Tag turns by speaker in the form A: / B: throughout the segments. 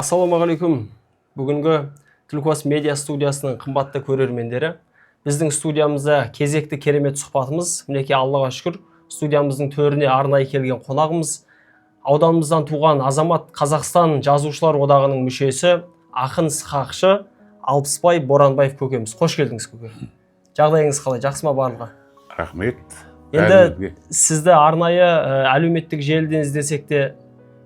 A: Ассалаумағалейкум. Бүгінгі Тілкос медиа студиясының қымбатты көрермендері. Біздің студиямызда кезекті керемет сұхбатымыз. Мінекей Аллаға шүкір, студиямыздың төріне арнайы келген қонағымыз, ауданымыздан туған азамат, Қазақстан Жазушылар Одағының мүшесі, ақын сықақшы Алпысбай Боранбаев көкеміз. Қош келдіңіз көке. Жағдайыңыз қалай? Жақсы ма барлығы?
B: Рахмет.
A: Енді сізді арнайы әлеуметтік желіден іздесек те,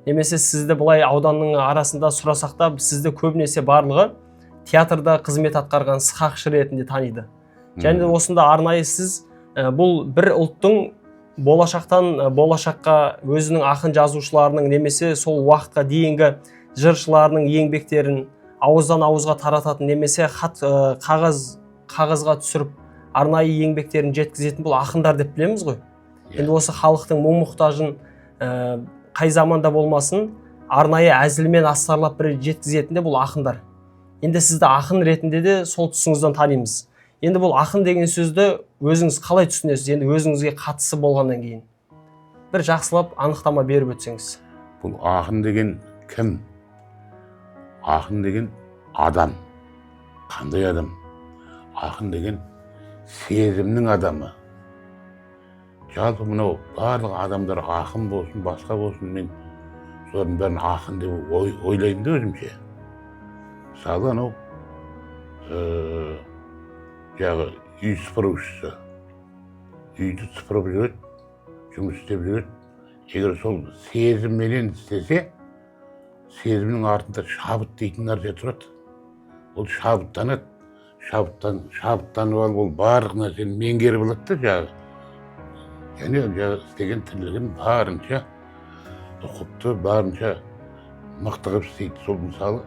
A: немесе сізді бұлай ауданның арасында сұрасақ та, сізді көбінесе барлығы театрда қызмет атқарған сықақшы ретінде таниды. Және осында арнайы сіз бұл бір ұлттың болашақтан болашаққа өзінің ақын жазушыларының немесе сол уақытқа дейінгі жыршыларының еңбектерін ауыздан ауызға тарататын немесе қағазға түсіріп арнайы еңбектерін жеткізетін бұл ақындар деп білеміз ғой. Енді осы халықтың мұң-мұқтажын қай заманда болмасын арнайы әзілмен астарлап бір жеткізетінде бұл ақындар. Енді сізді ақын ретінде де сол тұсыңыздан танимыз. Енді бұл ақын деген сөзді өзіңіз қалай түсінесіз? Енді өзіңізге қатысы болғаннан кейін бір жақсылап анықтама беріп өтсеңіз.
B: Бұл ақын деген кім? Ақын деген адам. Қандай адам? Ақын деген сезімнің адамы. Жалпы мынау барлық адамдар ақын болсын, басқа болсын, мен солардың бәрін ақын деп ойлаймын да өзімше. Мысалы анау жағы үй сыпырушысы. Үйді сыпырып жүреді, жұмыс істеп жүреді. Егер сол сезімменен істесе, сезімнің артында шабыт дейтін нәрсе тұрады. Ол шабыттанады. Шабыттанып алып ол барлық нәрсені меңгеріп алады да жағы. Және істеген тірлігін барынша ұқыпты, барынша мықты қылып істейді. Сол мысалы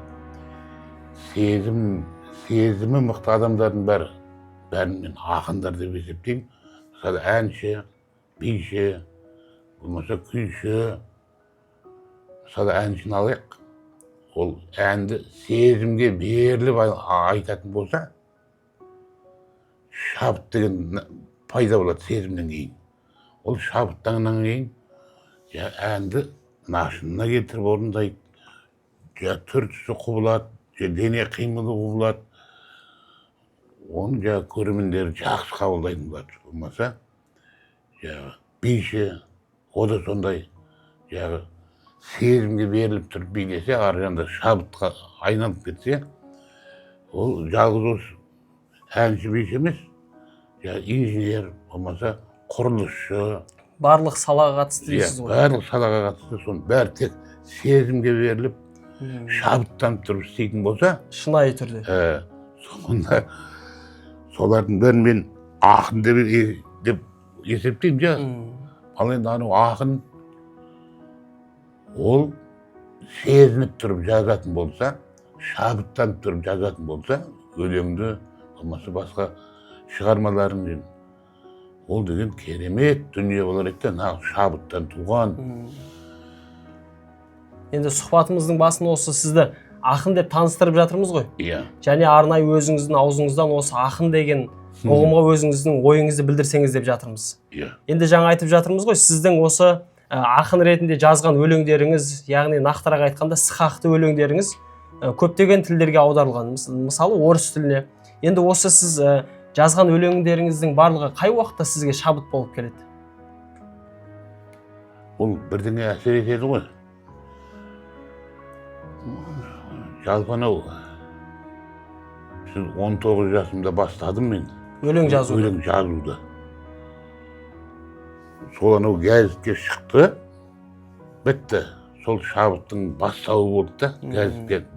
B: сезімі мықты адамдардың бәрін мен ақындар деп есептеймін. Мысалы әнші, биші, болмаса күйші. Мысалы әншіні алайық. Ол әнді сезімге беріліп айтатын болса, шабыт деген пайда болады сезімнен кейін. Ол шабыттаннан кейін әнді нашынына келтіріп орындайды. Түр-түсі құбылады, дене қимылы құбылады. Оны көрермендері жақсы қабылдайтын болады. Болмаса биші, о да сондай сезімге беріліп тұрып билесе, ар жағында шабытқа айналып кетсе, ол жалғыз осы әнші биші емес, инженер, болмаса құрылысшы.
A: Барлық салаға қатысты дейсіз ғой.
B: Барлық салаға қатысты, соның бәрі тек сезімге беріліп, шабыттанып тұрып істейтін болса,
A: шынайы түрде.
B: Сонда солардың бәрін мен ақын деп есептеймін. Ал енді анау ақын ол сезініп тұрып жазатын болса, шабыттанып тұрып жазатын болса, өлеңді, болмаса басқа шығармаларын, ол деген керемет дүние болар еді, шабыттан туған.
A: Енді сұхбатымыздың басында осы сізді ақын деп таныстырып жатырмыз ғой. Және арнайы өзіңіздің аузыңыздан осы ақын деген ұғымға өзіңіздің ойыңызды білдірсеңіз деп жатырмыз. Енді жаңа айтып жатырмыз ғой, сіздің осы ақын ретінде жазған өлеңдеріңіз, яғни нақтырақ айтқанда сықақты өлеңдеріңіз көптеген тілдерге аударылған, мысалы орыс тіліне. Енді осы сіз жазған өлеңдеріңіздің барлығы қай уақытта сізге шабыт болып келеді?
B: Ол бірдеңе әсер етеді ғой. Жалпы анау 19 жасымда бастадым мен
A: өлең жазуды.
B: Сол анау газетке шықты, бітті. Сол шабыттың бастауы болды да,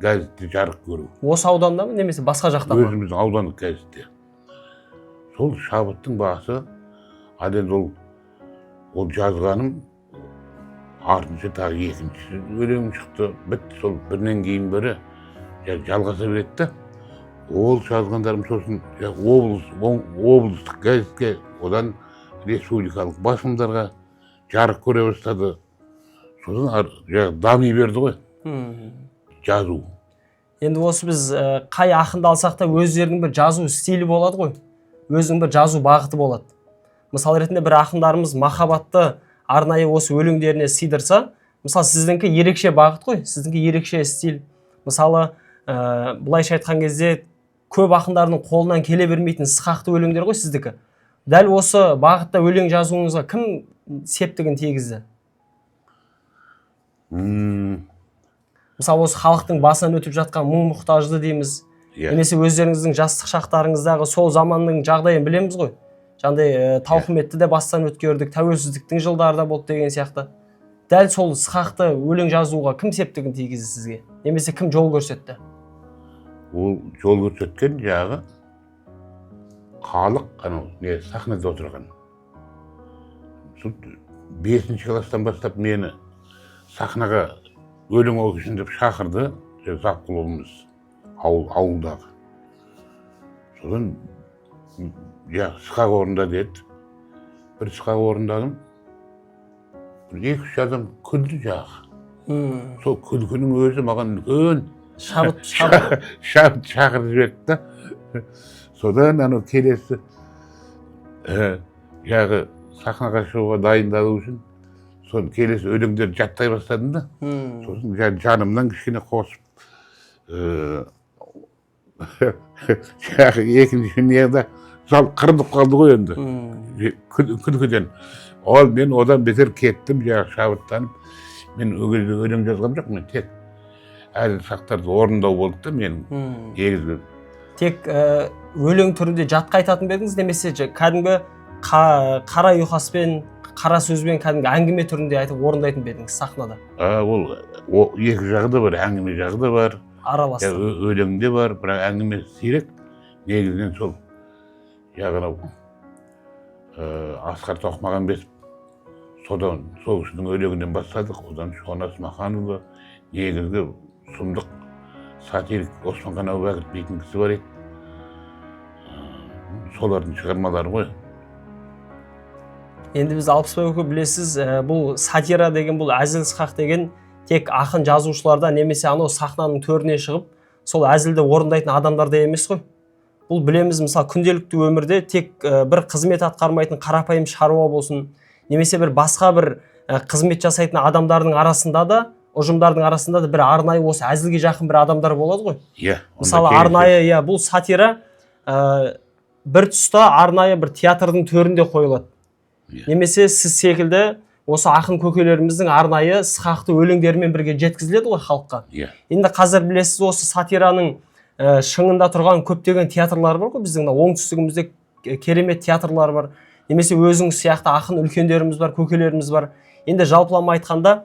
B: газетте жарық көру.
A: Осы ауданда ма, немесе басқа жақта ма?
B: Өзіміздің аудандық газетте. Сол шабыттың басы, ал енді ол жазғаным, артынша тағы екінші өлең шықты, бітті. Сол бірінен кейін бірі жалғаса береді да. Ол жазғандарым сосын облыстық газетке, одан республикалық басылымдарға жарық көре бастады. Сосын дами берді ғой, жазу.
A: Енді осы біз қай ақынды алсақ та өздерінің бір жазу стилі болады ғой, өзінің бір жазу бағыты болады. Мысал ретінде бір ақындарымыз махаббатты арнайы осы өлеңдеріне сыйдырса, мысалы сіздіңкі ерекше бағыт қой, сіздіңкі ерекше стиль. Мысалы былайша айтқан кезде көп ақындардың қолынан келе бермейтін сықақты өлеңдер ғой сіздікі. Дәл осы бағытта өлең жазуыңызға кім септігін тигізді? Мысалы осы халықтың басынан өтіп жатқан мұң мұқтажды дейміз. Немесе өздеріңіздің жастық шақтарыңыздағы сол заманның жағдайын білеміз ғой. Жаңағыдай тауқыметті де бастан өткердік, тәуелсіздіктің жылдары да болды деген сияқты. Дәл сол сықақты өлең жазуға кім септігін тигізді сізге? Немесе кім жол көрсетті?
B: Ол жол көрсеткен жағы халық сахнада отырған. 5-ші класстан бастап мені сахнаға өлең оқу үшін деп шақырды, Заққұлымыз ауылдағы. Содан сықақ орында деді. Бір сықақ орындадым. 2-3 адам күлді жағы. Сол күлкінің өзі маған үлкен шабыт шақырып жіберді. Содан келесі жағы сахнаға шығуға дайындалу үшін соны келесі өлеңдерді жаттай бастадым да. Сосын жанымнан кішкене қосып жағы екінші неғда қырылып қалды ғой енді күлкіден. Ол мен одан бетер кеттім, жағы шабыттанып. Мен өлең жазғам жоқ, мен тек әзіл сақтарды орындау болды да менің негізгі.
A: Тек өлең түрінде жатқа айтатын бедіңіз, немесе кәдімгі қара ұйқаспен, қара сөзбен кәдімгі әңгіме түрінде айтып орындайтын бедіңіз сахнада?
B: Ол екі жағы да бар, әңгіме жағы да бар.
A: Араласты.
B: Өлең де бар, бірақ әңгіме сирек. Негізінен сол яғына Асқар Тоқмағанбетов содан сол кісінің өлеңінен бастадық. Одан Шонас Маханұлы, негізгі сұмдық сатирик Османхан Әубәкіров дейтін кісі бар еді. Солардың шығармалары ғой.
A: Енді біз Алпысбай көке білесіз, бұл сатира деген, бұл әзіл сықақ деген тек ақын жазушыларда немесе анау сахнаның төріне шығып, сол әзілді орындайтын адамдарда емес қой. Бұл білеміз, мысалы күнделікті өмірде тек бір қызмет атқармайтын қарапайым шаруа болсын, немесе бір басқа бір қызмет жасайтын адамдардың арасында да, ұжымдардың арасында да бір арнайы осы әзілге жақын бір адамдар болады ғой. Мысалы арнайы, бұл сатира бір тұста арнайы бір театрдың төрінде қойылады. Немесе сіз секілді осы ақын көкелеріміздің арнайы сықақты өлеңдерімен бірге жеткізіледі ғой халыққа. Енді қазір білесіз, осы сатираның шыңында тұрған көптеген театрлар бар ғой, біздің оңтүстігімізде керемет театрлар бар. Немесе өзіңіз сияқты ақын үлкендеріміз бар, көкелеріміз бар. Енді жалпылама айтқанда,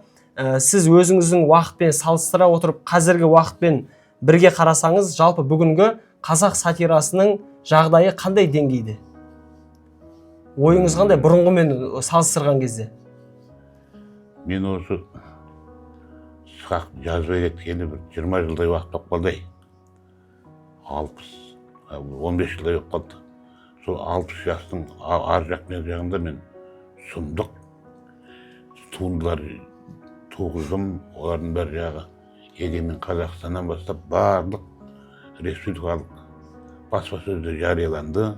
A: сіз өзіңіздің уақытпен салыстыра отырып, қазіргі уақытпен бірге қарасаңыз, жалпы бүгінгі қазақ сатирасының жағдайы қандай деңгейде? Ойыңыз қандай бұрынғымен салыстырған кезде?
B: Мен осы сықақ жазбай кеткені бір 20 жылдай уақыт болып қалды. 15 жылдай болып қалды. Сол 60 жастың ар жақ мен жағында мен сұмдық туындылар туғыздым. Олардың бәрі жағы егемен Қазақстаннан бастап барлық республикалық баспасөзде жарияланды.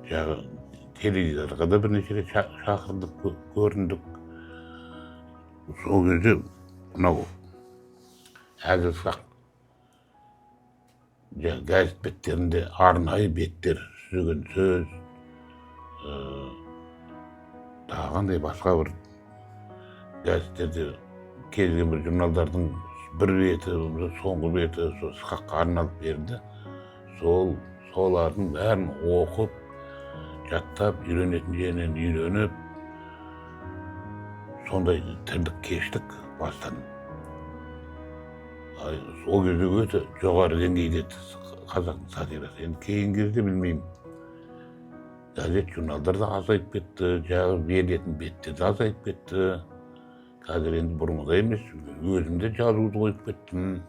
B: Жағы телевизорға да бірнеше рет шақырдық, көріндік. Сол кезде мынау әзіл сықақ газет беттерінде арнайы беттер сүзген сөз, тағандай басқа бір газеттерде келген бір журналдардың бір беті, соңғы беті сықаққа арналып берді. Солардың бәрін оқып, жаттап, үйренетін жерінен үйреніп, сондай тірлік кештік бастан. Ол кезде өте жоғары деңгейде қазақтың сатирасы. Енді кейін кезде білмеймін. Газет журналдар да азайып кетті, жағы берілетін беттер де азайып кетті. Қазір енді бұрынғыдай емес, өзім де жазуды қойып кеттім.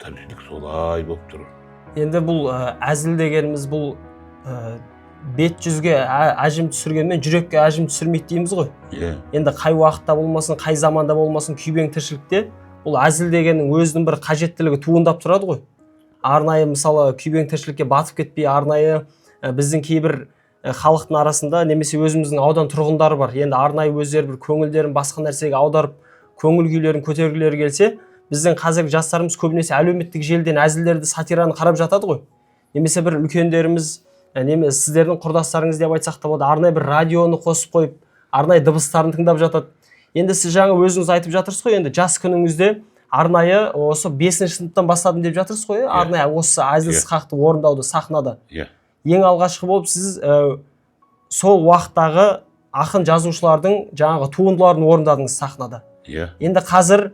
B: Тіршілік солай болып тұр.
A: Енді бұл әзіл дегеніміз бұл бет жүзге әжім түсіргенмен жүрекке әжім түсірмейді дейміз ғой. Енді қай уақытта болмасын, қай заманда болмасын, күйбең тіршілікте бұл әзіл дегеннің өзінің бір қажеттілігі туындап тұрады ғой. Арнайы мысалы күйбең тіршілікке батып кетпей, арнайы біздің кейбір халықтың арасында немесе өзіміздің аудан тұрғындары бар. Енді арнайы өздері бір көңілдерін басқа нәрсеге аударып көңіл күйлерін көтергілері келсе, біздің қазіргі жастарымыз көбінесе әлеуметтік желіден әзілдерді, сатираны қарап жатады ғой. Немесе бір үлкендеріміз, сіздердің құрдастарыңыз деп айтсақ та болады, арнайы бір радионы қосып қойып, арнайы дыбыстарын тыңдап жатады. Енді сіз жаңа өзіңіз айтып жатырсыз ғой, енді жас күніңізде арнайы осы 5-ші сыныптан бастадым деп жатырсыз ғой, арнайы осы әзіл-сықақты орындауды сахнада. Ең алғашқы болып сіз сол уақыттағы ақын жазушылардың жаңағы туындыларын орындадыңыз сахнада. Енді қазір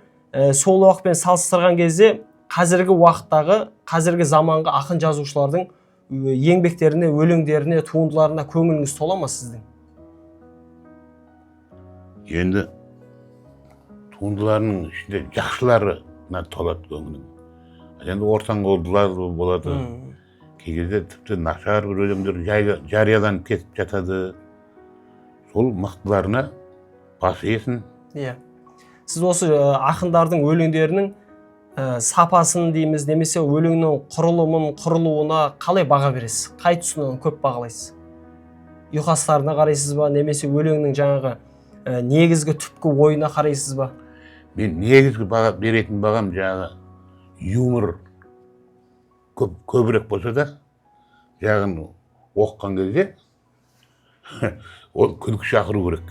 A: сол уақытпен салыстырған кезде қазіргі уақыттағы, қазіргі заманғы ақын жазушылардың еңбектеріне, өлеңдеріне, туындыларына көңіліңіз тола ма сіздің?
B: Енді туындыларының ішінде жақсыларына толады көңілім. Енді ортаңғылдылар болады. Кей кезде тіпті нашар бір өлеңдер жарияланып кетіп жатады. Сол мықтыларына бас иесін.
A: Сіз осы ақындардың өлеңдерінің сапасын дейміз, немесе өлеңнің құрылуына қалай баға бересіз? Қай тұсынан көп бағалайсыз? Ұйқастарына қарайсыз ба, немесе өлеңнің жаңағы негізгі түпкі ойына қарайсыз ба?
B: Мен негізгі беретін бағам жаңағы юмор көбірек болса да, жағын оқыған кезде ол күлкі шақыру керек.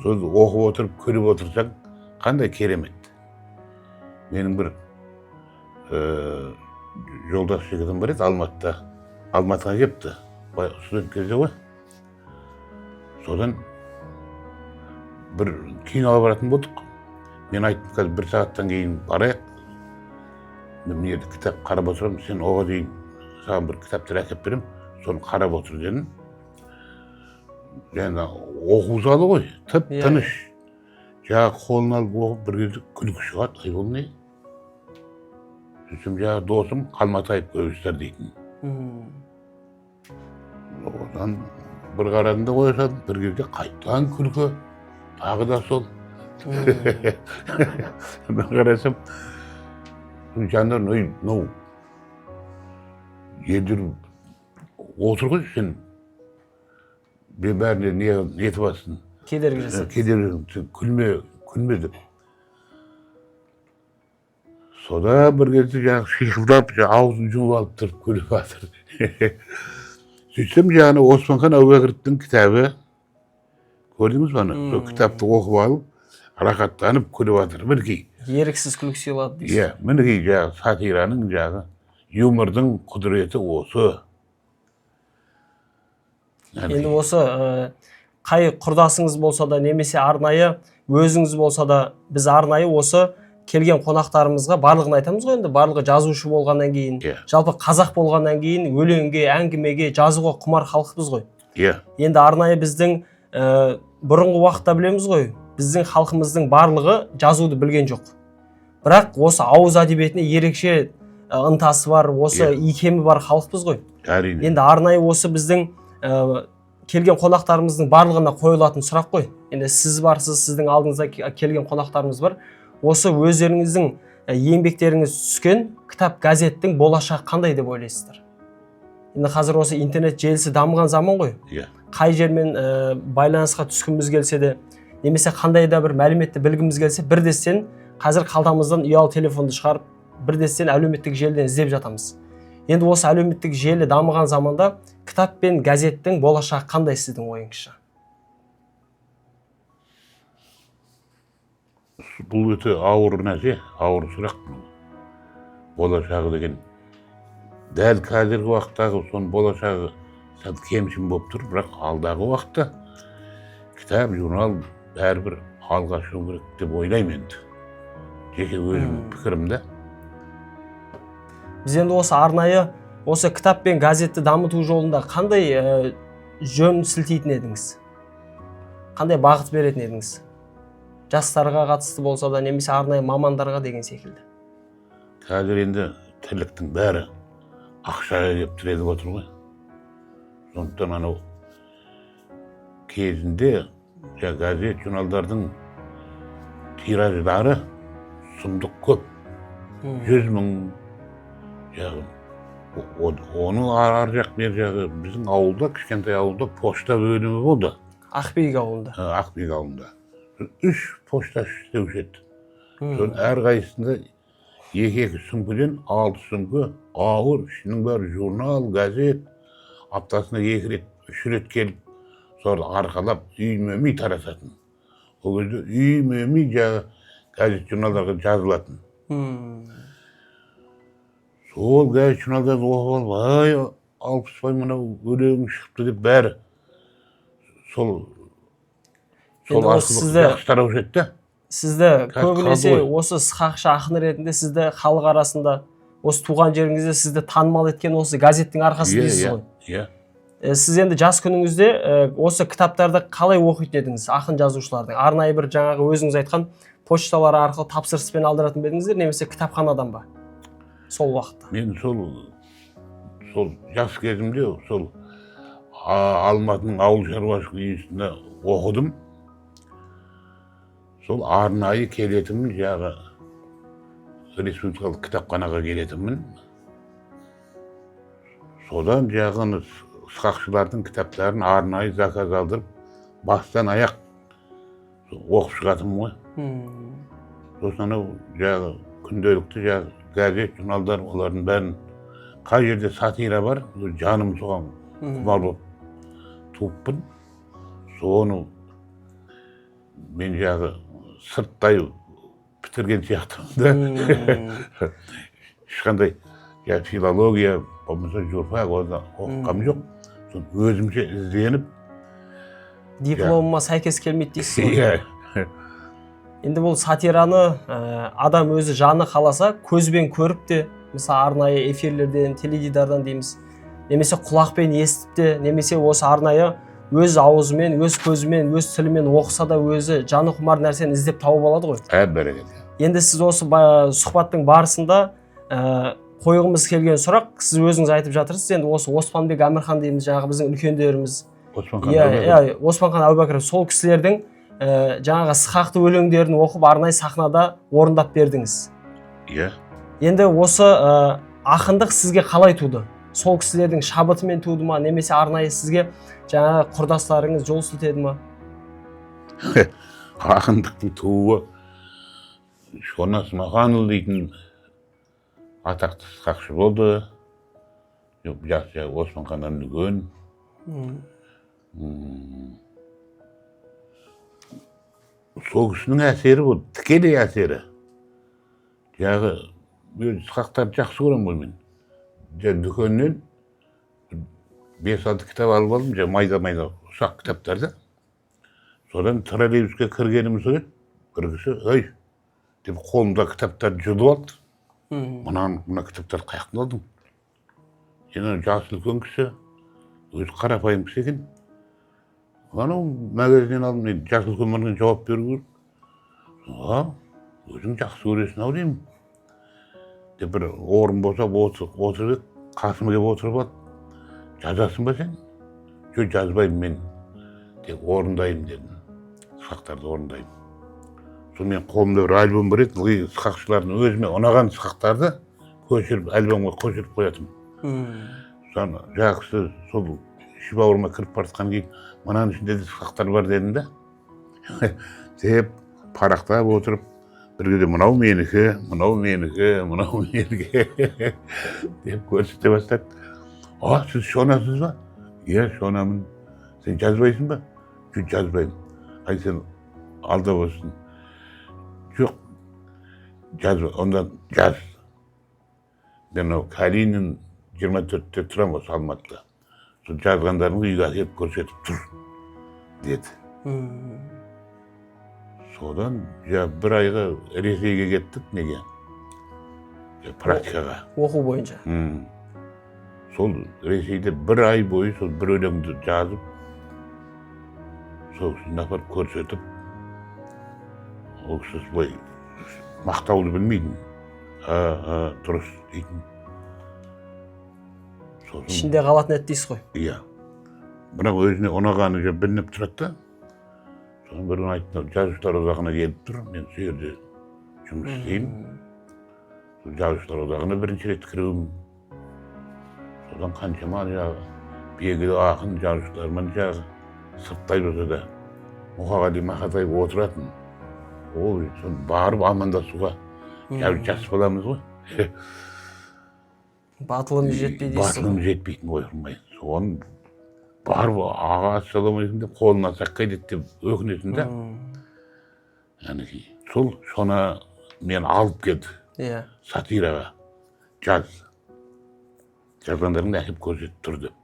B: Сол оқып отырып, көріп отырсаң, қандай керемет. Менің бір жолдас жігітім бар еді Алматыда. Алматыға кепті. Студент кезде ғой. Содан бір киноға баратын болдық. Мен айттым, қазір 1 сағаттан кейін барайық. Мен кітап қарап отырамын, сен оға дейін саған бір кітаптар әкеп берем, соны қарап отыр дедім. Жаңа оқу залы ғой, тып-тыныш. Жаңа қолын алып оқып, бір кезде күлкі шығады, ай ол не? Сөйтсем жаңа досым Қалматаев көбістер дейтін. Одан бір қарадым да қоя салдым, бір кезде қайтқан күлкі, тағы да сол. Мен қарасам, жандар, елдер отыр ғой сен, бәріне нетіп бассын.
A: Кедергі жасап.
B: Кедергі, күлме деп. Сода бір кезде жаңағы шиқылдап, аузын жұмып алып тұрып күліп жатыр. Сөйтсем жаңағы Османхан Әубәкіровтің кітабы, көрдіңіз бе ана? Сол кітапты оқып алып, рахаттанып күліп жатыр мінекей.
A: Еріксіз күлкі сыйлады дейсіз.
B: Мінекей жаңағы сатираның жаңағы юмордың құдіреті осы.
A: Енді осы қай құрдасыңыз болса да, немесе арнайы өзіңіз болса да, біз арнайы осы келген қонақтарымызға барлығын айтамыз ғой, енді барлығы жазушы болғаннан кейін, жалпы қазақ болғаннан кейін өлеңге, әңгімеге, жазуға құмар халықпыз ғой. Енді арнайы біздің бұрынғы уақытта білеміз ғой, біздің халқымыздың барлығы жазуды білген жоқ. Бірақ осы ауыз әдебиетіне ерекше ынтасы бар, осы икемі бар халықпыз ғой. Енді арнайы осы біздің келген қонақтарымыздың барлығына қойылатын сұрақ қой. Енді сіз барсыз, сіздің алдыңызда келген қонақтарымыз бар. Осы өздеріңіздің еңбектеріңіз түскен кітап, газеттің болашағы қандай деп ойлайсыздар? Енді қазір осы интернет желісі дамыған заман ғой. Қай жермен байланысқа түскіміз келсе де, немесе қандай да бір мәліметті білгіміз келсе, бірдестен қазір қалтамыздан ұялы телефонды шығарып, бірдестен әлеуметтік желіден іздеп жатамыз. Енді осы әлеуметтік желі дамыған заманда кітап пен газеттің болашағы қандай сіздің ойыңызша?
B: Бұл өте ауыр нәрсе, ауыр сұрақ. Болашағы деген. Дәл қазіргі уақыттағы соның болашағы сәл кемшін болып тұр, бірақ алдағы уақытта кітап, журнал бәрібір алға шығу керек деп ойлаймын енді. Жеке өзімнің пікірімді.
A: Біз енді осы арнайы осы кітап пен газетті дамыту жолында қандай жөн сілтейтін едіңіз? Қандай бағыт беретін едіңіз? Жастарға қатысты болса да, немесе арнайы мамандарға деген секілді.
B: Қазір енді тірліктің бәрі ақшаға кеп тіреліп отыр ғой. Сондықтан анау кезінде газет, журналдардың тираждары сұмдық көп. 100 мың, оны ар жақ бер жағы біздің ауылда, кішкентай ауылда пошта бөлімі болды.
A: Ақбейік ауылында.
B: Ақбейік ауылында. 3 пошташы істеуші еді. Соның әрқайсысында екі сүмкіден 6 сүмкі ауыр, ішінің бәрі журнал, газет, аптасына 2 рет, 3 рет келіп, сол арқалап үйме тарасатын. Ол кезде үйме жағы газет журналдарға жазылатын. Сол газет журналдарды оқып алып, ай, Алпысбай мынау өлең шықты деп бәрі сол арқылы жақсы тараушы еді.
A: Сізді көбінесе осы сықақшы ақын ретінде сізді халық арасында, осы туған жеріңізде сізді танымал еткен осы газеттің арқасы дейсіз ғой.
B: Иә.
A: Сіз енді жас күніңізде осы кітаптарды қалай оқитын едіңіз, ақын жазушылардың? Арнайы бір жаңағы өзіңіз айтқан почталар арқылы тапсырыспен алдыратын бедіңіздер, немесе кітапханадан ба? Сол уақытта.
B: Мен сол жас кезімде сол Алматының ауыл шаруашылық институтында оқыдым. Сол арнайы келетінмін, жағы республикалық кітапханаға келетінмін. Содан жағы сықақшылардың кітаптарын арнайы заказ алдырып, бастан аяқ оқып шығатынмын ғой. Сосын жағы күнделікті жағы газет, журналдар, олардың бәрін қай жерде сатира бар, жаным соған құмар болып туыппын. Соны мен жағы сырттай бітірген сияқтымын да. Ешқандай филология, болмаса журфак оқығам жоқ. Өзімше ізденіп.
A: Дипломыма сәйкес келмейді дейсіз ғой. Енді бұл сатираны адам өзі жаны қаласа, көзбен көріп те, мысалы арнайы эфирлерден, теледидардан дейміз, немесе құлақпен естіп те, немесе осы арнайы өз ауызымен, өз көзімен, өз тілімен оқыса да өзі жаны құмар нәрсені іздеп тауып алады ғой.
B: Бәрекелді.
A: Енді сіз осы сұхбаттың барысында қойғымыз келген сұрақ, сіз өзіңіз айтып жатырсыз, енді осы Оспанбек Әмірхан дейміз, жаңағы біздің үлкендеріміз. Оспанхан Әубәкіров, сол кісілердің жаңағы сықақты өлеңдерін оқып, арнайы сахнада орындап бердіңіз.
B: Иә.
A: Енді осы ақындық сізге қалай туды? Сол кісілердің шабытымен туды ма, немесе арнайы сізге жаңағы құрдастарыңыз жол сілтеді ма?
B: Ақындықтың туы Шонас Маханұлы дейтін атақты сықақшы болды. Жас Оспанханнан үлкен. Сол кісінің әсері болды, тікелей әсері. Жағы сықақтарды жақсы көрем ғой мен. Дүкеннен 5-6 кітап алып алдым, майда-майда ұсақ кітаптарды. Содан троллейбуске кіргеніміз еді, бір кісі, ой, деп қолымда кітаптарды жұлып алды. Мына кітаптарды қаяқтан алдым. Енді жасы үлкен кісі, өзі қарапайым кісі екен. Анау магазиннен алдым, жасы үлкен маған жауап беру керек. Өзің жақсы көресің-ау деймін. Деп бір орын болса отырып, қасыма келіп отырып алды. Жазасың ба сен? Жоқ, жазбаймын мен. Тек орындаймын дедім. Сықақтарды орындаймын. Сол мен қолымда бір альбом бар еді, сықақшылардың өзіме ұнаған сықақтарды көшіріп, альбомға көшіріп қоятын. Соны жақсы сол іші бауырыма кіріп бартқан кейін, мынаның ішінде де сықақтар бар дедім да. Деп парақтап отырып, бірге де мынау менікі, мынау менікі, мынау менікі деп көрсете бастады. Сіз шонасыз ба? Иә, шонамын. Сен жазбайсың ба? Жоқ, жазбаймын. Ай, сен алда болсын. Жоқ, жазба, ондан жаз. Мен Калинин 24-те тұрам осы Алматыда. Сол жазғандарымды үйге әкеліп көрсетіп тұр, деді. Содан бір айға Ресейге кеттік, неге? Практикаға.
A: Оқу бойынша.
B: Сол Ресейде бір ай бойы сол бір өлеңді жазып, сол кісіні апарып көрсетіп, ол кісі былай мақтауды білмейтін. Дұрыс дейтін.
A: Ішінде қалатын еді дейсіз ғой?
B: Иә. Бірақ өзіне ұнағаны білініп тұрады да. Содан бір күн айттым, жазушылар одағына келіп тұр, мен сол жерде жұмыс істеймін. Жазушылар одағына бірінші рет кіруім. Содан қаншама белгілі ақын жазушылармен сырттай болса да Мұқағали Мақатаев отыратын. ой, соны барып амандасуға жас боламыз ғой.
A: Батылым жетпейді дейсіз.
B: Батылым жетпейтін ойырмай. Соны барып аға ассаламалейкум деп қолына саққа деп өкінесің да. Сол соны мен алып келді. Сатираға жаз. Жазғандарыңды әкеп көрсетіп тұр деп.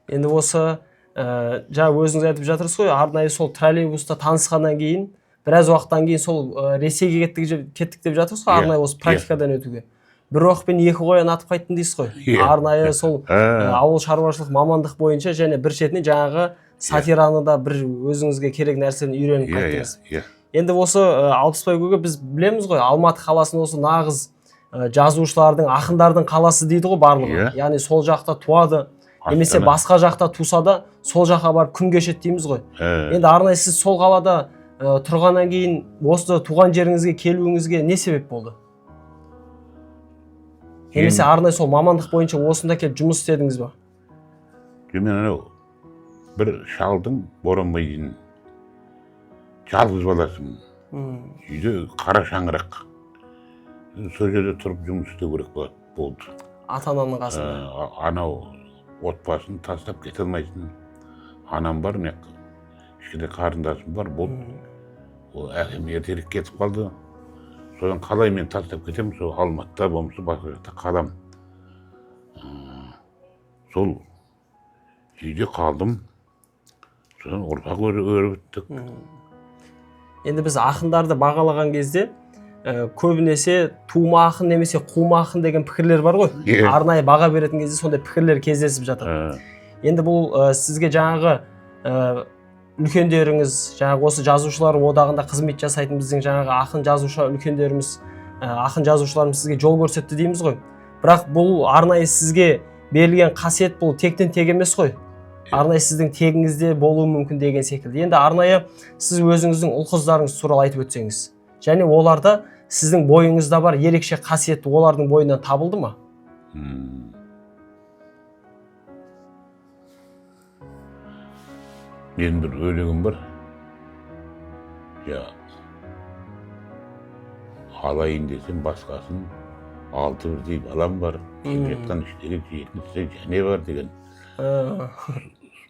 A: Енді осы жаңа өзіңіз айтып жатырсыз ғой, арнайы сол троллейбуста танысқаннан кейін, біраз уақыттан кейін сол Ресейге кеттік деп жатырсыз ғой, арнайы осы практикадан өтуге. Бір оқпен екі қоян атып қайттым дейсіз ғой. Арнайы сол ауыл шаруашылық мамандық бойынша және бір шетінен жаңағы сатираны да бір өзіңізге керек нәрсені үйреніп қайттыңыз. Енді осы Алпысбай көке біз білеміз ғой, Алматы қаласын осы нағыз жазушылардың, ақындардың қаласы дейді ғой барлығы. Яғни сол жақта туады, немесе басқа жақта туса да, сол жаққа барып күн кешеді дейміз ғой. Енді арнайы сіз сол қалада тұрғаннан кейін осы туған жеріңізге келуіңізге не себеп болды? Немесе арнайы сол мамандық бойынша осында келіп жұмыс істедіңіз ба?
B: Мен анау бір шалдың боранбайдың жалғыз баласымын. Үйде қара шаңырақ. Сол жерде тұрып жұмыс істеу керек болды.
A: Ата-ананың қасында.
B: Анау отбасын тастап кете алмайсың. Анам бар, кішкене қарындасым бар, болды. Ол әкем ертерек кетіп қалды. Содан қалай мен тастап кетемін, сол Алматыда болмаса басқа жақта қалам. Сол үйде қалдым. Содан ұрпақ өріп өттік.
A: Енді біз ақындарды бағалаған кезде көбінесе тума ақын немесе қума ақын деген пікірлер бар ғой. Арнайы баға беретін кезде сондай пікірлер кездесіп жатыр. Енді бұл сізге жаңағы үлкендеріңіз, жаңағы осы жазушылар одағында қызмет жасайтын біздің жаңағы ақын жазушыларымыз сізге жол көрсетті дейміз ғой. Бірақ бұл арнайы сізге берілген қасиет бұл тектен тек емес қой. Арнайы сіздің тегіңізде болуы мүмкін деген секілді. Енді арнайы сіз өзіңіздің ұл-қыздарыңыз туралы айтып өтсеңіз. Және оларда сіздің бойыңызда бар ерекше қасиетті олардың бойынан табылды ма?
B: Менің бір өлеңім бар. Алайын десем басқасын, 6 бірдей балам бар. Жатқан іштегі 7-сі және бар деген.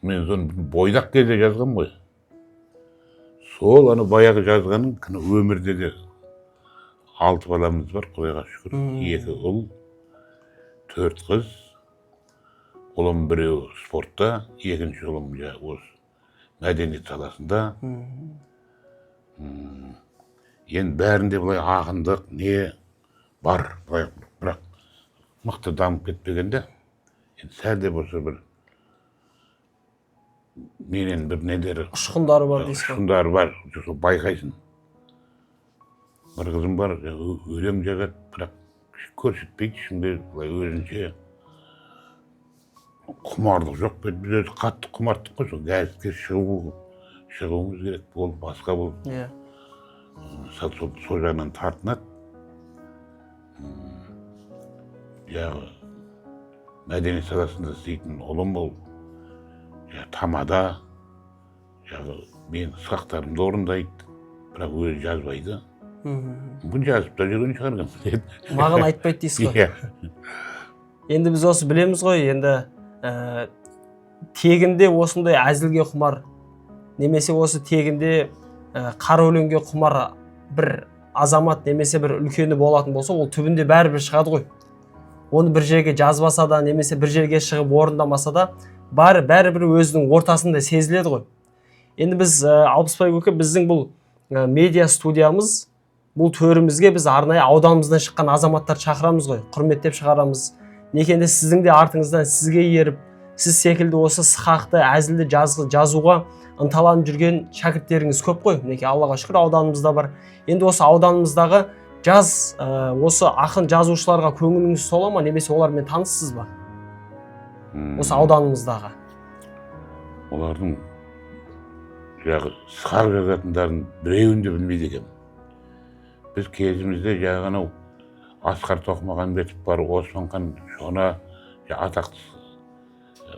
B: Мен соны бойдақ кезде жазғам ғой. Сол аны баяғы жазғаным, өмірде де 6 баламыз бар, Құдайға шүкір. 2 ұл, 4 қыз. Ұлым біреу спортта, екінші ұлым осы мәдениет саласында. Енді бәрінде бұлай ақындық не бар, бірақ мықты дамып кетпегенде, сәл де болса бір менен бір недері
A: ұшқындары бар дейсіз ғой.
B: Ұшқындары бар, байқайсың. Бір қызым бар, өлең жазады, бірақ көрсетпейді, ішінде өзінше құмарлық жоқ. Біз өзі қатты құмарттық қой, сол газетке шығуымыз керек, ол басқа бұл. Сол жағынан тартынады. Мәдениет саласында істейтін ұлым ол тамада, мен сұрақтарымды орындайды, бірақ өзі жазбайды. Мүмкін жазып та жүрген шығар.
A: Маған айтпайды дейсіз ғой. Енді біз осы білеміз ғой, енді тегінде осындай әзілге құмар, немесе осы тегінде қара өлеңге құмар бір азамат немесе бір үлкені болатын болса, ол түбінде бәрібір шығады ғой. Оны бір жерге жазбаса да, немесе бір жерге шығып орындамаса да, бәрібір өзінің ортасында сезіледі ғой. Енді біз Алпысбай көке, біздің бұл медиа студиямыз, бұл төрімізге біз арнайы ауданымыздан шыққан азаматтар шақырамыз ғой, құрметтеп шығарамыз. Некенде сіздің де артыңыздан сізге еріп, сіз секілді осы сықақты, әзілді жазуға ынталанып жүрген шәкірттеріңіз көп қой. Неке Аллаға шүкір ауданымызда бар. Енді осы ауданымыздағы осы ақын жазушыларға көңіліңіз тола ма, немесе олармен таныссыз ба? Осы ауданымыздағы.
B: Олардың сықақ жазатындарын біреуін де білмейді екен. Біз кезімізде жаңағы Асқар Тоқмағанбетов бар, Османхан Шона, атақты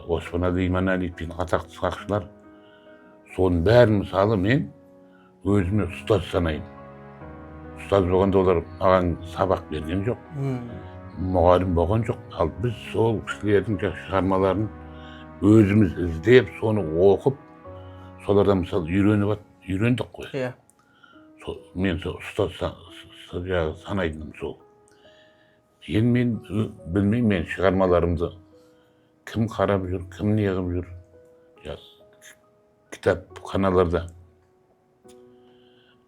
B: Османәлі Иманәлиевпен атақты сықақшылар. Соның бәрін мысалы мен өзіме ұстаз санаймын. Ұстаз болғанда олар маған сабақ берген жоқ, мұғалім болған жоқ. Ал біз сол кісілердің шығармаларын өзіміз іздеп, соны оқып, солардан мысалы үйрендік қой.
A: Иә.
B: Мен ұстаз санайтыным сол. Енді мен білмеймін, мен шығармаларымды кім қарап жүр, кім не қылып жүр. Кітапханаларда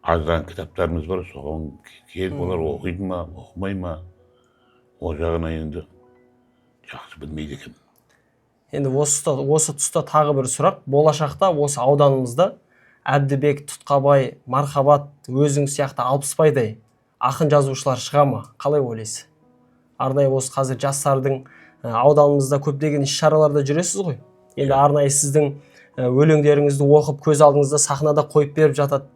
B: аздаған кітаптарымыз бар, соған келіп олар оқиды ма, оқымай ма, ол жағына енді жақсы білмейді екен.
A: Енді осы тұста тағы бір сұрақ. Болашақта осы ауданымызда Әбдібек, Тұтқабай, Мархабат, өзің сияқты Алпысбайдай ақын жазушылар шыға ма? Қалай ойлайсыз? Арнайы осы қазір жастардың ауданымызда көптеген іс-шараларда жүресіз ғой. Енді арнайы сіздің өлеңдеріңізді оқып көз алдыңызда сахнада қойып беріп жатады.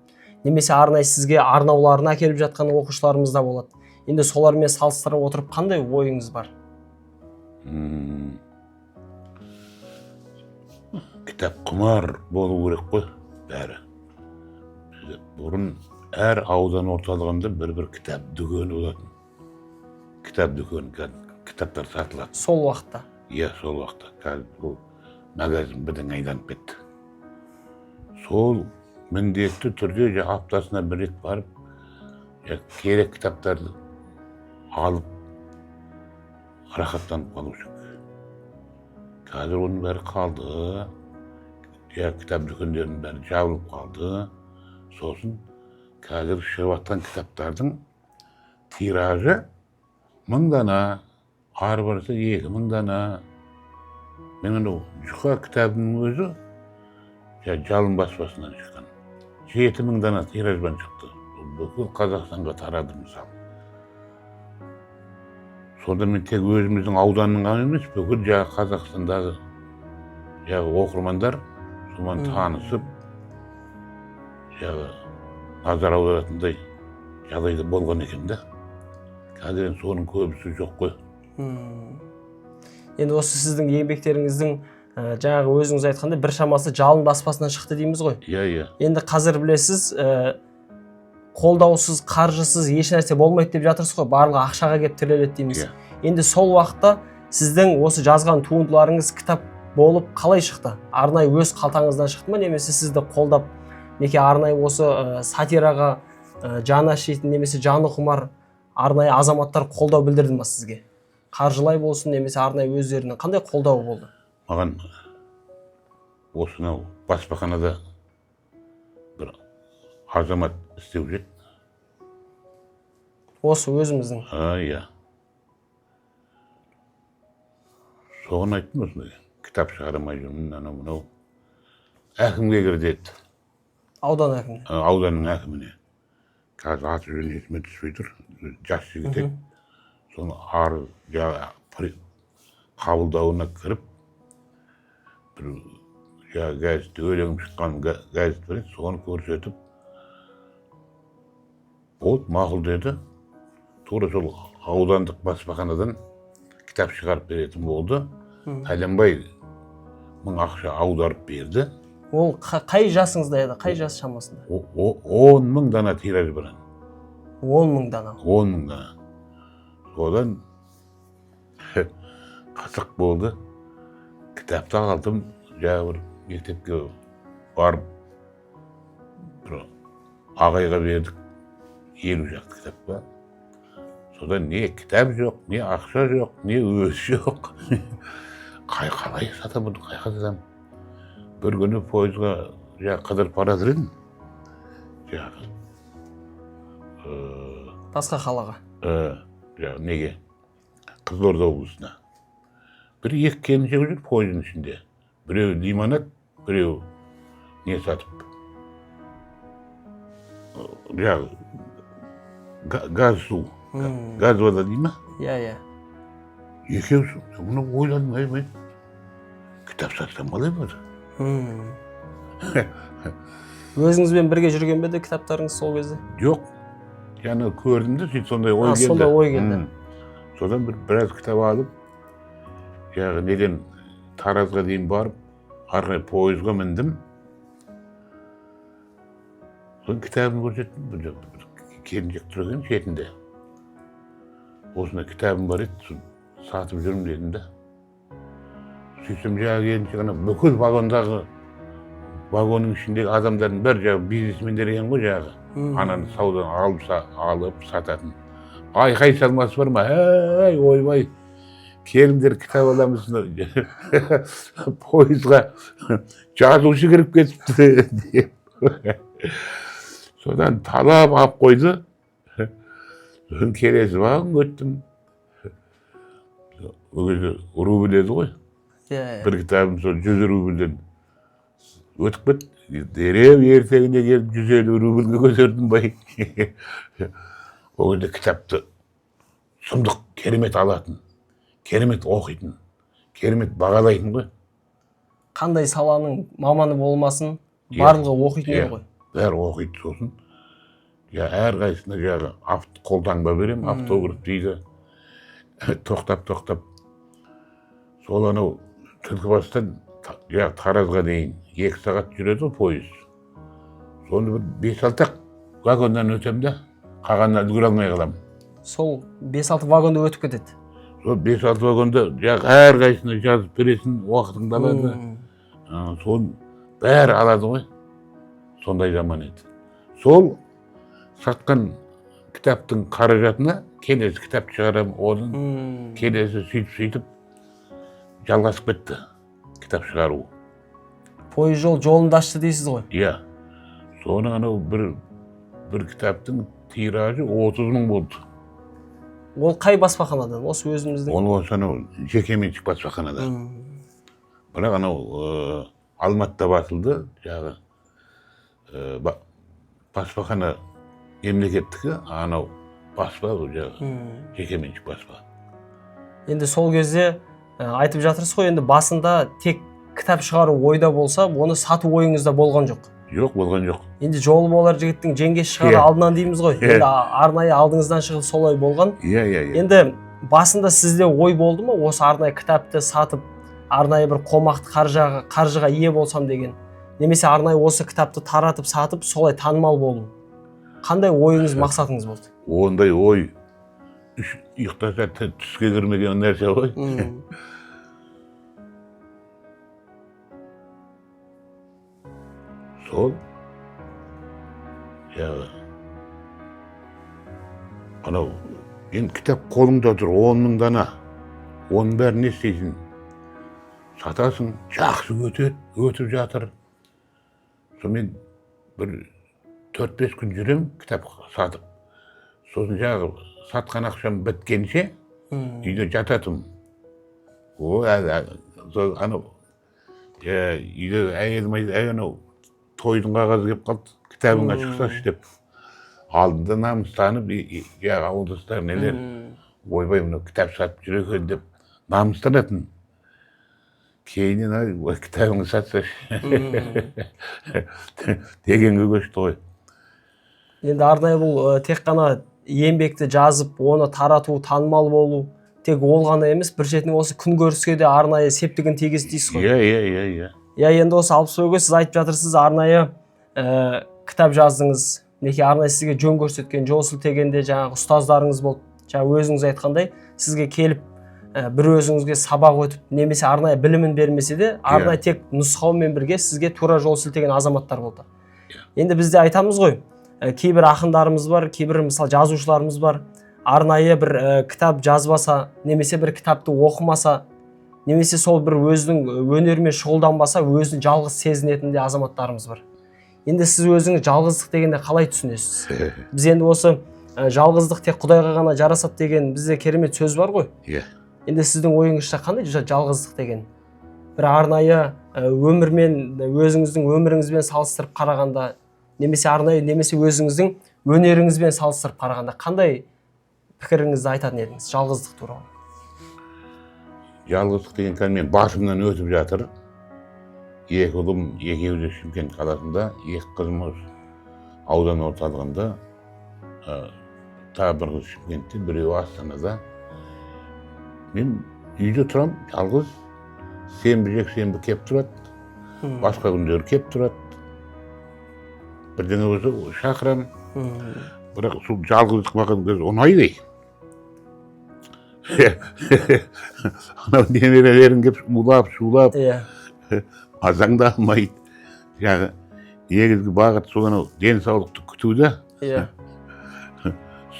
A: Немесе арнайы сізге арнауларын әкеліп жатқан оқушыларымыз да болады. Енді солармен салыстыра отырып қандай ойыңыз бар?
B: Кітап құмар болу керек қой, бәрі. Бұрын әр аудан орталығында бір кітап дүкені болатын. Кітап дүкені, кітаптар сатылады.
A: Сол уақытта?
B: Иә, сол уақытта. Қазір бұл магазин бірден айданып кетті. Сол міндетті түрде аптасына бір рет барып, керек кітаптарды алып, рахаттанып қалу үшін. Қазір оның бәрі қалды. Кітап дүкендерінің бәрі жабылып қалды. Сосын қазір шығып жатқан кітаптардың тиражы 1000 дана, ары барса 2000 дана. Мен анау жұқа кітабының өзі жалын баспасынан шыққан. 7000 дана тиражбен шықты. Бүкіл Қазақстанға тарады мысалы. Сонда мен тек өзіміздің ауданның ғана емес, бүкіл Қазақстандағы оқырмандар соған танысып, назар аударатындай жағдайда болған екен да. Қазір соның көбісі жоқ қой.
A: Енді осы сіздің еңбектеріңіздің жаңағы өзіңіз айтқанда бір шамасы жалын баспасынан шықты дейміз ғой.
B: Иә.
A: Енді қазір білесіз, қолдаусыз, қаржысыз еш нәрсе болмайды деп жатырсыз ғой, барлығы ақшаға келіп тіреледі дейміз. Енді сол уақытта сіздің осы жазған туындыларыңыз кітап болып қалай шықты? Арнайы өз қалтаңыздан шықты ма, немесе сізді қолдап, неке арнайы осы сатираға жаны ашитын немесе жаны құмар арнайы азаматтар қолдау білдірді ма сізге? Қаржылай болсын, немесе арнайы өздерінің қандай қолдауы болды?
B: Маған осынау баспаханада бір азамат істеу жет.
A: Осы өзіміздің?
B: Иә. Соған айттым осындай. Кітап шығарамай жүрмін, анау-мынау. Әкімге кір деді.
A: Аудан әкіміне?
B: Ауданның әкіміне. Қазір аты жөнін есіме түспей тұр. Жас жігіт. Соны қабылдауына кіріп, бір газетте өлеңім шыққан газет бар еді, соны көрсетіп, болды, мақұл деді. Тура сол аудандық баспаханадан кітап шығарып беретін болды. Пәленбай 1000 ақша аударып берді.
A: Ол қай жасыңызда еді, қай жас шамасында?
B: 10.000 дана тираж бар.
A: 10.000 дана?
B: 10.000 дана. Содан қызық болды. Кітапты алдым, бір мектепке барып, бір ағайға бердік, 50 шақты кітапқа. Содан не кітап жоқ, не ақша жоқ, не өз жоқ. Қалай сатамын, қай сатам. Бір күні пойызға қыдырып бара жатыр едім.
A: Басқа қалаға?
B: Неге? Қызылорда облысына. Бір екі келіншек жүр пойыздың ішінде. Біреу лимонад, біреу не сатып. Газ су. Газ вода дей ма?
A: Иә.
B: Екеусі. Бұны ойладым, мен кітап сатсам қалай болады?
A: Өзіңізбен бірге жүрген бе еді кітаптарыңыз сол кезде?
B: Жоқ. Яны көрдім де, сондай ой келді.
A: Сондай ой келді.
B: Содан біраз кітап алып, неден Таразға дейін барып, арқай пойызға міндім. Son kitabını көрсеттім, келіншек тұр екен шетінде. Осында кітабым бар еді, сатып жүрмін дедім да. Сөйтсем жаңағы келіншек ана бүкіл вагонның ішіндегі адамдардың бәрі жаңағы бизнесмендер екен ғой жаңағы. Ананы саудадан алып сататын. Айқай салмасы бар ма? Ей, ойбай, келіңдер кітап аламыз. Пойызға жазушы кіріп кетіпті деп. Содан талап алып қойды. Содан келесі вагон өттім. Ол кезде рубль еді ғой. Бір кітабым сол 100 рубльден өтіп кетті. Дереу ертеңіне келіп 150 рубльге көтердім бай. Ол кезде кітапты сұмдық керемет алатын, керемет оқитын, керемет бағалайтын ғой.
A: Қандай саланың маманы болмасын, барлығы оқитын ғой.
B: Бәрі оқиды сосын. Әрқайсысына жаңағы қолтаңба берем, автограф дейді. Тоқтап. Сол анау Түлкібастан Таразға дейін 2 сағат жүреді пойыз. Соны бір 5-6 вагондан өтем да, қалғанына үлгере алмай қаламын.
A: Сол 5-6 вагонда өтіп кетеді.
B: Сол 5-6 вагонда әрқайсысына жазып бересің, уақытыңды алады. Соны бәрі алады ғой. Сондай жаман еді. Сол сатқан кітаптың қаражатына келесі кітап шығарам, оның келесі сөйтіп жалғасып кетті кітап шығару.
A: Пойыз жолында ашты дейсіз ғой?
B: Иә. Соның анау бір кітаптың тиражы 30 000 болды.
A: Ол қай баспаханадан? Осы өзіміздің?
B: Ол осы анау жекеменшік баспаханадан. Бірақ анау Алматыда басылды, жағы баспахана мемлекеттікі, анау баспа жағы жекеменшік баспа.
A: Енді сол кезде айтып жатырсыз ғой, енді басында тек кітап шығару ойда болса, оны сату ойыңызда болған жоқ.
B: Жоқ, болған жоқ.
A: Енді жолы болар жігіттің жеңгесі шығары алдынан дейміз ғой. Енді арнайы алдыңыздан шығып солай болған.
B: Иә.
A: Енді басында сізде ой болды ма, осы арнайы кітапты сатып, арнайы бір қомақты қаржыға ие болсам деген, немесе арнайы осы кітапты таратып, сатып, солай танымал болу. Қандай ойыңыз, мақсатыңыз болды?
B: Ондай ой ұйықтаса түске кірмеген нәрсе ғой. Сол анау енді кітап қолыңда тұр, 10 000 дана. Оның бәрін не істейсің? Сатасың, жақсы өтіп жатыр. Сонымен бір 4-5 күн жүрем кітап сатып. Сосын жағы сатқан ақшам біткенше үйде жататым. Анау үйде әйелім анау тойдың қағазы кеп қалды, кітабыңа шықсашы деп. Алдында намыстанып, ауылдастар нелер, ойбай мынау кітап сатып жүр екен деп намыстанатын. Кейінен кітабыңы сатсашы дегенге көшті ғой.
A: Енді арнайы бұл тек қана еңбекті жазып, оны тарату, танымал болу, тек ол ғана емес, бір шетінен осы күн көріске де арнайы септігін тигізді дейсіз ғой.
B: Иә.
A: Иә, енді осы Алпысбайға сіз айтып жатырсыз, арнайы кітап жаздыңыз, неке арнайы сізге жөн көрсеткен, жол сілтегенде жаңағы ұстаздарыңыз болды. Жаңа өзіңіз айтқандай, сізге келіп бір өзіңізге сабақ өтіп, немесе арнайы білімін бермесе де, арнайы тек нұсқаумен бірге сізге тура жол сілтеген азаматтар болды. Енді бізде айтамыз ғой, кейбір ақындарымыз бар, кейбір мысалы жазушыларымыз бар, арнайы бір кітап жазбаса, немесе бір кітапты оқымаса, немесе сол бір өзінің өнермен шұғылданбаса, өзін жалғыз сезінетін де азаматтарымыз бар. Енді сіз өзіңіз жалғыздық дегенде қалай түсінесіз? Біз енді осы жалғыздық тек Құдайға ғана жарасады деген бізде керемет сөз бар ғой. Енді сіздің ойыңызша қандай жалғыздық деген? Бір арнайы өмірмен, өзіңіздің өміріңізбен салыстырып қарағанда, немесе арнайы, немесе өзіңіздің өнеріңізбен салыстырып қарағанда, қандай пікіріңізді айтатын едіңіз жалғыздық туралы?
B: Жалғыздық деген кәдімгі басымнан өтіп жатыр. 2 ұлым, екеуі де Шымкент қаласында, 2 қызым аудан орталығында, тағы бір қыз Шымкентте, біреуі Астанада. Мен үйде тұрам, жалғыз, сенбі жексенбі кеп тұрады, басқа күндері кеп тұрады. бірдеңе болса шақырамын. Бірақ сол жалғыздық маған ұнайды. Анау немерелерің келіп шулап, мазаңды алмайды. Жаңағы негізгі бағыт сол анау денсаулықты күтуде.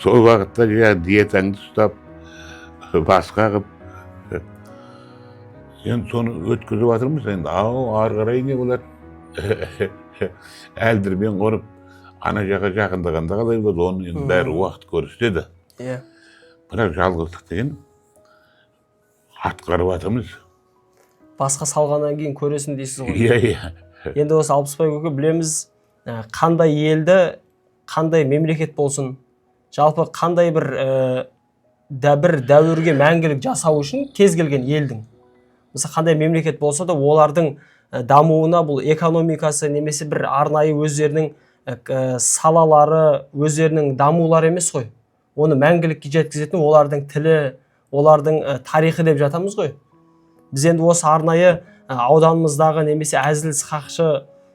B: Сол бағытта жаңағы диетаңды ұстап, басқа қып. Енді соны өткізіп жатырмыз. Енді ары қарай не болады? Әлдірмен қонып, ана жаққа жақындағанда қалай болады? Оны енді бәрі уақыт көрсетеді. Бірақ жалғыздық деген атқарып жатырмыз.
A: Басқа салғаннан кейін көресің дейсіз ғой. Енді осы Алпысбай көке білеміз, қандай елді, қандай мемлекет болсын, жалпы қандай бір дәуірге мәңгілік жасау үшін кез келген елдің. Мысалы қандай мемлекет болса да олардың дамуына бұл экономикасы немесе бір арнайы өздерінің салалары, өздерінің дамулары емес қой. Оны мәңгілікке жеткізетін олардың тілі, олардың тарихы деп жатамыз ғой. Біз енді осы арнайы ауданымыздағы немесе әзіл-сықақшы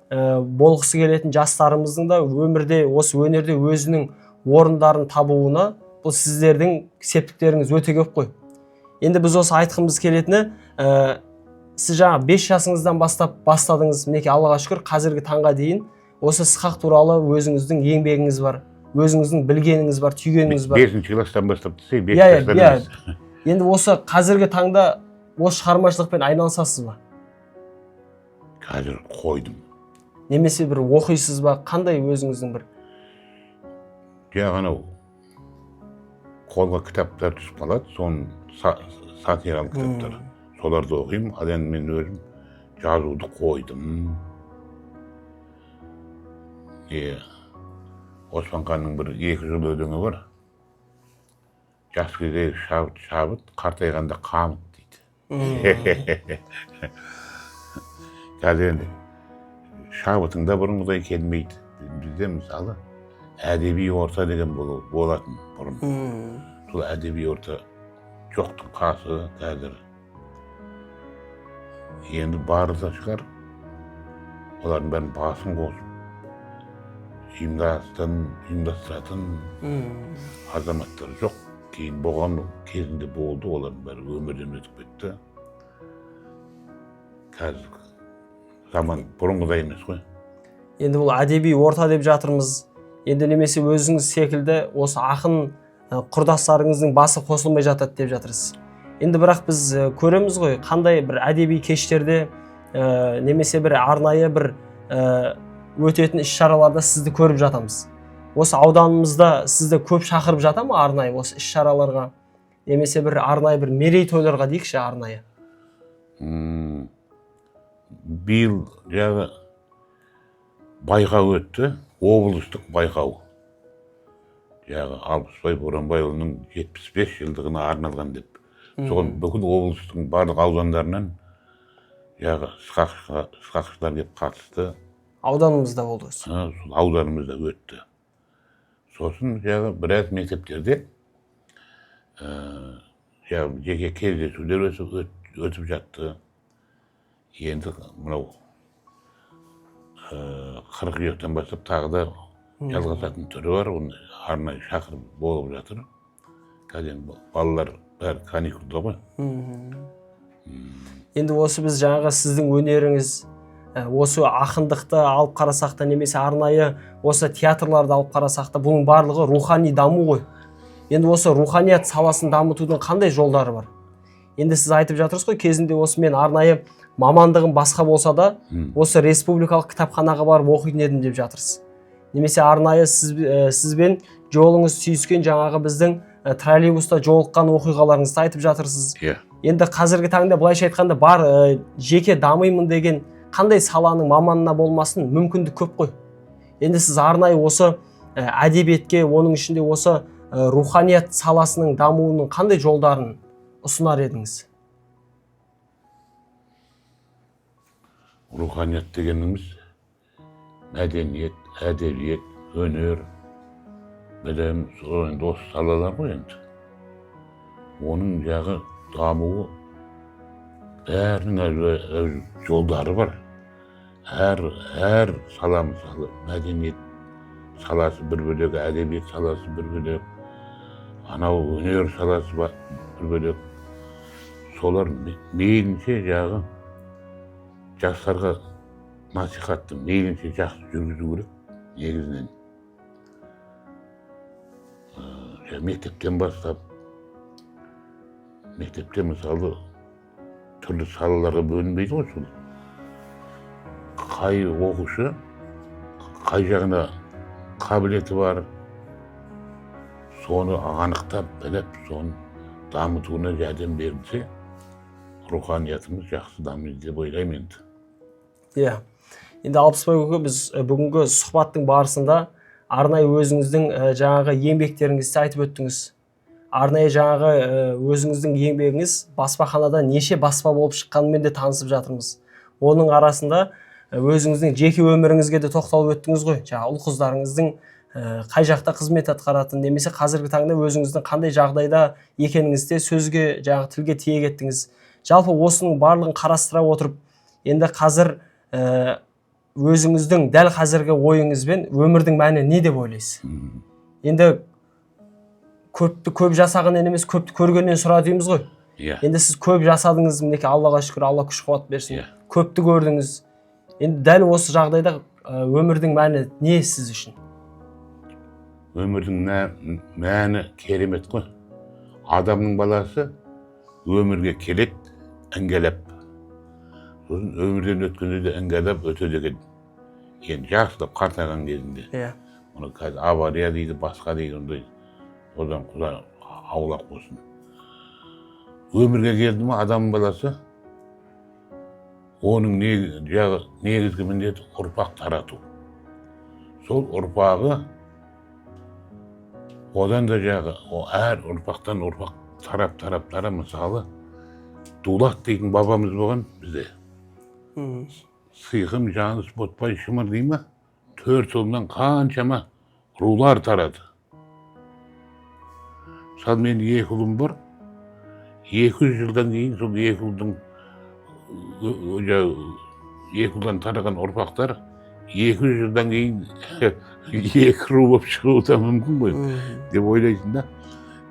A: болғысы келетін жастарымыздың да өмірде, осы өнерде өзінің орындарын табуына бұл сіздердің септіктеріңіз өте көп қой. Енді біз осы айтқымыз келетіні, сіз жаңа 5 жасыңыздан бастап бастадыңыз, мінекей Аллаға шүкір, қазіргі таңға дейін осы сықақ туралы өзіңіздің еңбегіңіз бар, өзіңіздің білгеніңіз бар, түйгеніңіз бар.
B: 5-ші класстан бастап десек, 5 жастан емес.
A: Енді осы қазіргі таңда осы шығармашылықпен айналысасыз ба?
B: Қазір қойдым.
A: Немесе бір оқисыз ба? Қандай өзіңіздің бір?
B: Анау қолға кітаптар түсіп қалады, соның сатиралық кітаптар. Соларды оқимын, ал енді мен өзім жазуды қойдым. Осман ханның бір 2 жыл өлеңі бар. Жас кездегі шабыт, қартайғанда қамыт дейді. Қазір енді шабытыңда бұрынғыдай келмейді. Бізде мысалы әдеби орта деген болатын бұрын. Сол әдеби орта жоқтың қасы қазір. Енді бары да шығар, олардың бәрін басын қосып, ұйымдастыратын азаматтар жоқ. Кейін болған кезінде болды, олардың бәрі өмірден өтіп кетті. Қазір заман бұрынғыдай емес қой.
A: Енді бұл әдеби орта деп жатырмыз. Енді немесе өзіңіз секілді осы ақын құрдастарыңыздың басы қосылмай жатады деп жатырсыз. Енді бірақ біз көреміз ғой, қандай бір әдеби кештерде немесе бір арнайы бір өтетін іс-шараларда сізді көріп жатамыз. Осы ауданымызда сізді көп шақырып жата ма арнайы осы іс-шараларға? Немесе бір арнайы бір мерейтойларға дейікші арнайы?
B: Биыл жағы байқау өтті, облыстық байқау. Жағы Алпысбай Боранбайұлының 75 жылдығына арналған деп. Соған бүкіл облыстың барлық аудандарынан жағы сықақшылар деп қатысты.
A: Ауданымызда болды.
B: Сол ауданымызда өтті. Сосын жағы біраз мектептерде жеке кездесулер өтіп жатты. Енді мынау қыркүйектен бастап тағы да жалғасатын түрі бар, оны арнайы шақырып болып жатыр. Қазір балалар бәрі каникулда ғой.
A: Енді осы біз жаңағы сіздің өнеріңіз, осы ақындықты алып қарасақ та немесе арнайы осы театрларды алып қарасақ та бұның барлығы рухани даму ғой. Енді осы руханият саласын дамытудың қандай жолдары бар? Енді сіз айтып жатырсыз ғой, кезінде осы мен арнайы мамандығым басқа болса да, осы республикалық кітапханаға барып оқитын едім деп жатырсыз. Немесе арнайы сізбен жолыңыз түйіскен жаңағы біздің троллейбуста жолыққан оқиғаларыңызды айтып жатырсыз. Енді қазіргі таңда былайша айтқанда бар жеке дамимын деген қандай саланың маманына болмасын мүмкіндік көп қой. Енді сіз арнайы осы әдебиетке, оның ішінде осы руханият саласының дамуының қандай жолдарын ұсынар едіңіз?
B: Руханият дегеніміз мәдениет, әдебиет, өнер, білім, осы салалар ғой енді. Оның жағы дамуы бәрінің жолдары бар. Әр сала мысалы мәдениет саласы бір бөлек, әдебиет саласы бір бөлек, анау өнер саласы бір бөлек. Солар мейлінше жағы жастарға насихатты мейлінше жақсы жүргізу керек негізінен. Мектептен бастап, мектепте мысалы түрлі салаларға бөлінбейді ғой сол. Қай оқушы, қай жағына қабілеті бар, соны анықтап біліп, соны дамытуына жәрдем берілсе, руханиятымыз жақсы дамиды деп ойлаймын енді.
A: Иә. Енді Алпысбай көке, біз бүгінгі сұхбаттың барысында арнайы өзіңіздің жаңағы еңбектеріңізді айтып өттіңіз. Арнайы жаңағы өзіңіздің еңбегіңіз баспаханада неше баспа болып шыққанымен де танысып жатырмыз. Оның арасында өзіңіздің жеке өміріңізге де тоқталып өттіңіз ғой. Жаңағы ұл қыздарыңыздың қай жақта қызмет атқаратын, немесе қазіргі таңда өзіңіздің қандай жағдайда екеніңізді сөзге, жаңағы тілге тиек еттіңіз. Жалпы осының барлығын қарастыра отырып, енді қазір өзіңіздің дәл қазіргі ойыңызбен өмірдің мәні не деп ойлайсыз? Енді көп жасағаннан емес, көпті көргеннен сұра дейміз ғой. Енді сіз көп жасадыңыз, мінекей Аллаға шүкір, Алла күш қуат берсін. Көпті көрдіңіз. Енді дәл осы жағдайда өмірдің мәні не сіз үшін?
B: Өмірдің мәні керемет қой. Адамның баласы өмірге келеді, іңгәлап. Сосын өмірден өткенде де іңгәлап өтеді екен. Енді жақсылап қартайған кезінде. Оны қазір авария дейді, басқа дейді, ондай. Одан Құда аулақ болсын. Өмірге келді ме адамның баласы, оның негізгі міндеті ұрпақ тарату. Сол ұрпағы одан да әр ұрпақтан ұрпақ тарап мысалы Дулат дейтін бабамыз болған бізде. Сыйқым жаныс ботпай шымыр дей ма, 4 ұлынан қаншама рулар тарады. Мысалы мен 2 ұлым бар, 200 жылдан кейін сол 2 ұлдан тараған ұрпақтар 200 жылдан кейін 2 ру болып шығуы да мүмкін ғой деп ойлайсың да.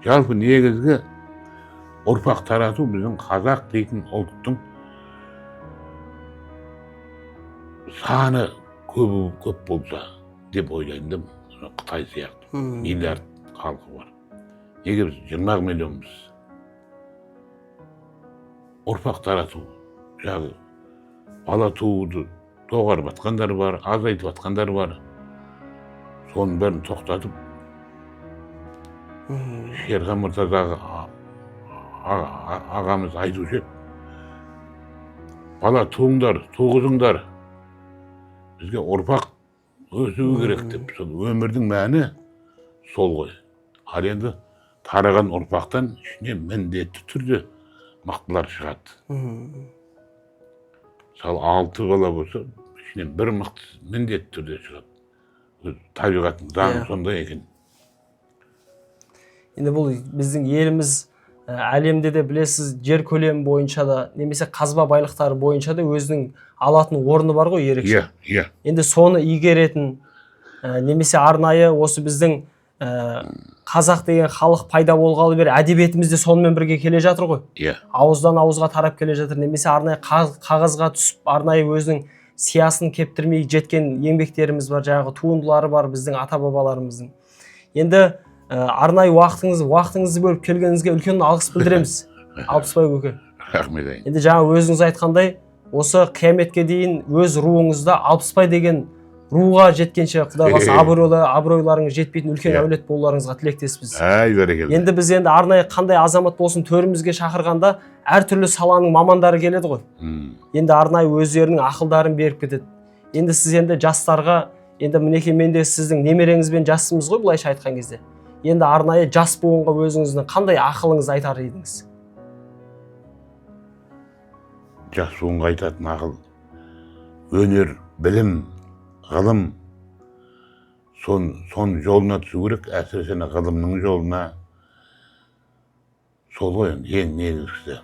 B: Жалпы негізгі ұрпақ тарату біздің қазақ дейтін ұлттың саны көп болса деп ойлаймын. Қытай сияқты миллиард халқы бар. Неге біз 20 миллионбыз? Ұрпақ тарату, бала тууды доғарып атқандар бар, азайтып атқандар бар. Соның бәрін тоқтатып, Шерхан Мұртаза ағамыз айтушы еді. Бала туыңдар, туғызыңдар. Бізге ұрпақ өсуі керек деп. Өмірдің мәні сол ғой. Ал енді тараған ұрпақтан ішіне міндетті түрде мықтылар шығады. Мысалы 6 бала болса, ішінен бір мықты міндетті түрде шығады. Табиғаттың заңы сондай екен.
A: Енді бұл біздің еліміз әлемде де білесіз, жер көлемі бойынша да, немесе қазба байлықтары бойынша да өзінің алатын орны бар ғой ерекше. Енді соны игеретін, немесе арнайы осы біздің қазақ деген халық пайда болғалы бері әдебиетіміз де сонымен бірге келе жатыр ғой. Ауыздан ауызға тарап келе жатыр, немесе арнайы қағазға түсіп, арнайы өзінің сиясын кептірмей жеткен еңбектеріміз бар, жаңағы туындылары бар біздің ата-бабаларымыздың. Енді арнайы уақытыңызды бөліп келгеніңізге үлкен алғыс білдіреміз, Алпысбай көке.
B: Рахмет.
A: Енді жаңа өзіңіз айтқандай, осы қияметке дейін өз руыңызда Алпысбай деген руға жеткенше Құдай қаласа абыройларыңыз жетпейтін үлкен әулет болуларыңызға тілектеспіз. Енді біз арнайы қандай азамат болсын төрімізге шақырғанда әртүрлі саланың мамандары келеді ғой. Енді арнайы өздерінің ақылдарын беріп кетеді. Енді сіз жастарға, енді мінекей мен де сіздің немереңізбен жассымыз ғой былайша айтқан кезде. Енді арнайы жас буынға өзіңіздің қандай ақылыңыз айтар едіңіз?
B: Жас буынға айтатын ақыл, өнер, білім, ғылым, сон жолына түсу керек, әсіресе ғылымның жолына. Сол ғой ең негізгісі.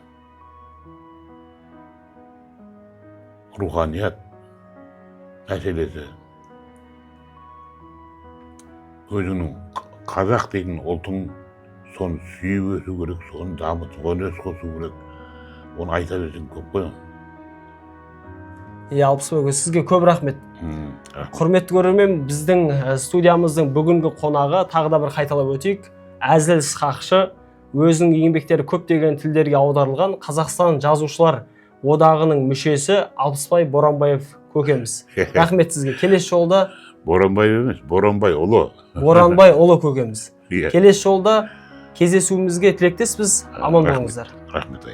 B: Руханият мәселесі. өзінің қазақ дейтін ұлтын соны сүйіп өсу керек, соны дамытуға үлес қосу керек. Оны айта берсең көп қой.
A: Алпысбай көз, сізге көп рахмет. Құрметті көрермен, біздің студиямыздың бүгінгі қонағы тағы да бір қайталап өтейік. Әзіл сықақшы, өзінің еңбектері көптеген тілдерге аударылған Қазақстан жазушылар одағының мүшесі Алпысбай Боранбаев көкеміз. Рахмет сізге. Келесі жолда
B: Боранбаев емес, Боранбай ұлы.
A: Боранбай ұлы көкеміз.
B: Иә.
A: Келесі жолда кездесуімізге тілектеспіз. Аман болыңыздар.
B: Рахмет.